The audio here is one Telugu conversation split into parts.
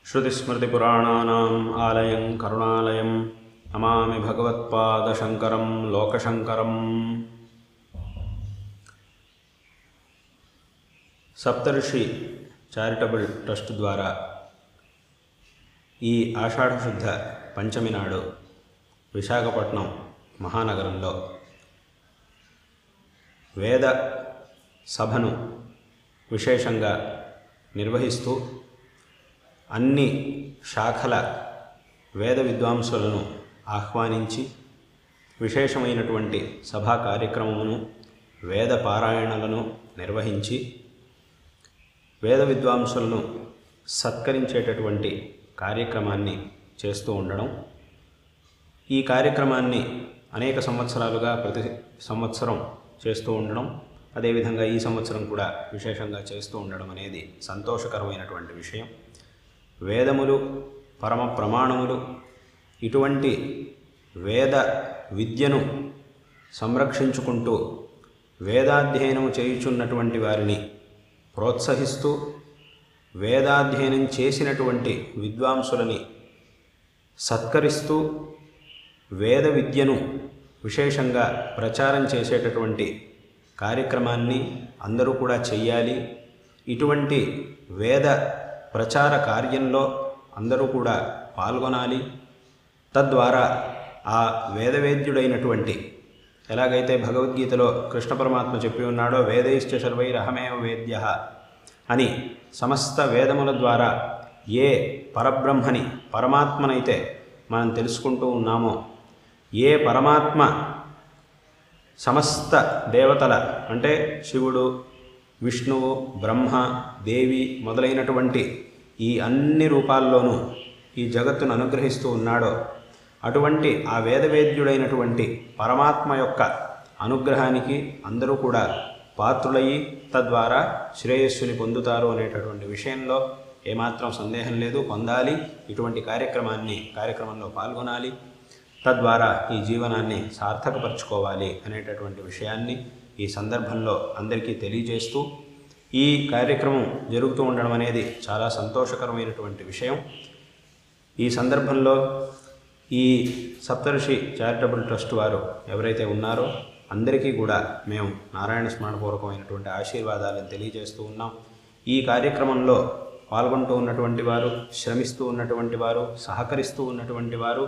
श्रुतिस्मृतिपुराणानाम् आलयं करुणालयं नमामि भगवत्पादशङ्करं लोकशङ्करम्। सप्तऋषि చారిటబుల్ ట్రస్ట్ ద్వారా ఈ ఆషాఢశుద్ధ పంచమి నాడు విశాఖపట్నం మహానగరంలో వేద సభను విశేషంగా నిర్వహిస్తూ అన్ని శాఖల వేద విద్వాంసులను ఆహ్వానించి విశేషమైనటువంటి సభా కార్యక్రమమును వేద పారాయణలను నిర్వహించి వేద విద్వాంసులను సత్కరించేటటువంటి కార్యక్రమాన్ని చేస్తూ ఉండడం, ఈ కార్యక్రమాన్ని అనేక సంవత్సరాలుగా ప్రతి సంవత్సరం చేస్తూ ఉండడం, అదేవిధంగా ఈ సంవత్సరం కూడా విశేషంగా చేస్తూ ఉండడం అనేది సంతోషకరమైనటువంటి విషయం. వేదములు పరమ ప్రమాణములు ఇటువంటి వేద విద్యను సంరక్షించుకుంటూ వేదాధ్యయనము చేయుచున్నటువంటి వారిని ప్రోత్సహిస్తూ వేదాధ్యయనం చేసినటువంటి విద్వాంసులని సత్కరిస్తూ వేద విద్యను విశేషంగా ప్రచారం చేసేటటువంటి కార్యక్రమాన్ని అందరూ కూడా చెయ్యాలి. ఇటువంటి వేద ప్రచార కార్యంలో అందరూ కూడా పాల్గొనాలి. తద్వారా ఆ వేదవేద్యుడైనటువంటి, ఎలాగైతే భగవద్గీతలో కృష్ణ పరమాత్మ చెప్పి ఉన్నాడో వేదైశ్చ సర్వైరహమేవ వేద్యః అని, సమస్త వేదముల ద్వారా ఏ పరబ్రహ్మని పరమాత్మనైతే మనం తెలుసుకుంటూ ఉన్నామో, ఏ పరమాత్మ సమస్త దేవతల అంటే శివుడు, విష్ణువు, బ్రహ్మ, దేవి మొదలైనటువంటి ఈ అన్ని రూపాల్లోనూ ఈ జగత్తును అనుగ్రహిస్తూ ఉన్నాడో, అటువంటి ఆ వేదవేద్యుడైనటువంటి పరమాత్మ యొక్క అనుగ్రహానికి అందరూ కూడా పాత్రులయ్యి తద్వారా శ్రేయస్సుని పొందుతారు అనేటటువంటి విషయంలో ఏమాత్రం సందేహం లేదు. పొందాలి, ఇటువంటి కార్యక్రమంలో పాల్గొనాలి, తద్వారా ఈ జీవనాన్ని సార్థకపరచుకోవాలి అనేటటువంటి విషయాన్ని ఈ సందర్భంలో అందరికీ తెలియజేస్తూ, ఈ కార్యక్రమం జరుగుతూ ఉండడం అనేది చాలా సంతోషకరమైనటువంటి విషయం. ఈ సందర్భంలో ఈ సప్తఋషి చారిటబుల్ ట్రస్ట్ వారు ఎవరైతే ఉన్నారో అందరికీ కూడా మేము నారాయణ స్మరణపూర్వకమైనటువంటి ఆశీర్వాదాలను తెలియజేస్తూ ఉన్నాం. ఈ కార్యక్రమంలో పాల్గొంటూ ఉన్నటువంటి వారు, శ్రమిస్తూ ఉన్నటువంటి వారు, సహకరిస్తూ ఉన్నటువంటి వారు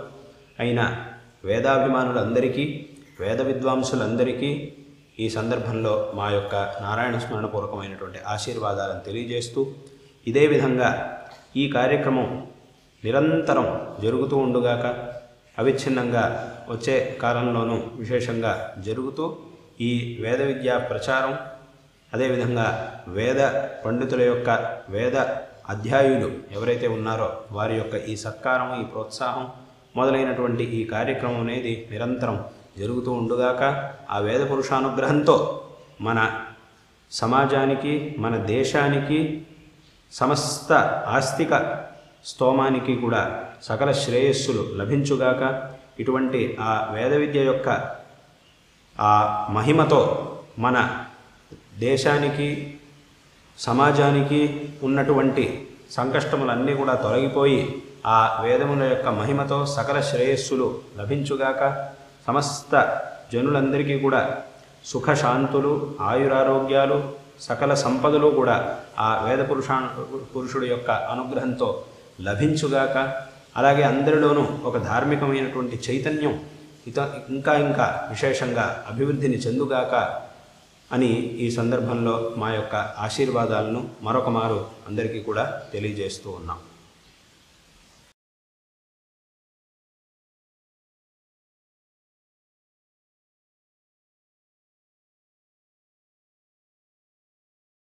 అయిన వేదాభిమానులందరికీ, వేద విద్వాంసులందరికీ ఈ సందర్భంలో మా యొక్క నారాయణ స్మరణపూర్వకమైనటువంటి ఆశీర్వాదాలను తెలియజేస్తూ, ఇదే విధంగా ఈ కార్యక్రమం నిరంతరం జరుగుతూ ఉండుగాక, అవిచ్ఛిన్నంగా వచ్చే కాలంలోనూ విశేషంగా జరుగుతూ ఈ వేద విద్యా ప్రచారం, అదేవిధంగా వేద పండితుల యొక్క వేద అధ్యాయులు ఎవరైతే ఉన్నారో వారి యొక్క ఈ సత్కారం, ఈ ప్రోత్సాహం మొదలైనటువంటి ఈ కార్యక్రమం అనేది నిరంతరం జరుగుతూ ఉండుగాక. ఆ వేద పురుషానుగ్రహంతో మన సమాజానికి, మన దేశానికి, సమస్త ఆస్తిక స్తోమానికి కూడా సకల శ్రేయస్సులు లభించుగాక. ఇటువంటి ఆ వేద విద్య యొక్క ఆ మహిమతో మన దేశానికి, సమాజానికి ఉన్నటువంటి సంకష్టములన్నీ కూడా తొలగిపోయి ఆ వేదముల యొక్క మహిమతో సకల శ్రేయస్సులు లభించుగాక. సమస్త జనులందరికీ కూడా సుఖశాంతులు, ఆయురారోగ్యాలు, సకల సంపదలు కూడా ఆ వేద పురుషుడు యొక్క అనుగ్రహంతో లభించుగాక. అలాగే అందరిలోనూ ఒక ధార్మికమైనటువంటి చైతన్యం ఇంకా విశేషంగా అభివృద్ధిని చెందుగాక అని ఈ సందర్భంలో మా యొక్క ఆశీర్వాదాలను మరొక మారు అందరికీ కూడా తెలియజేస్తూ ఉన్నాం.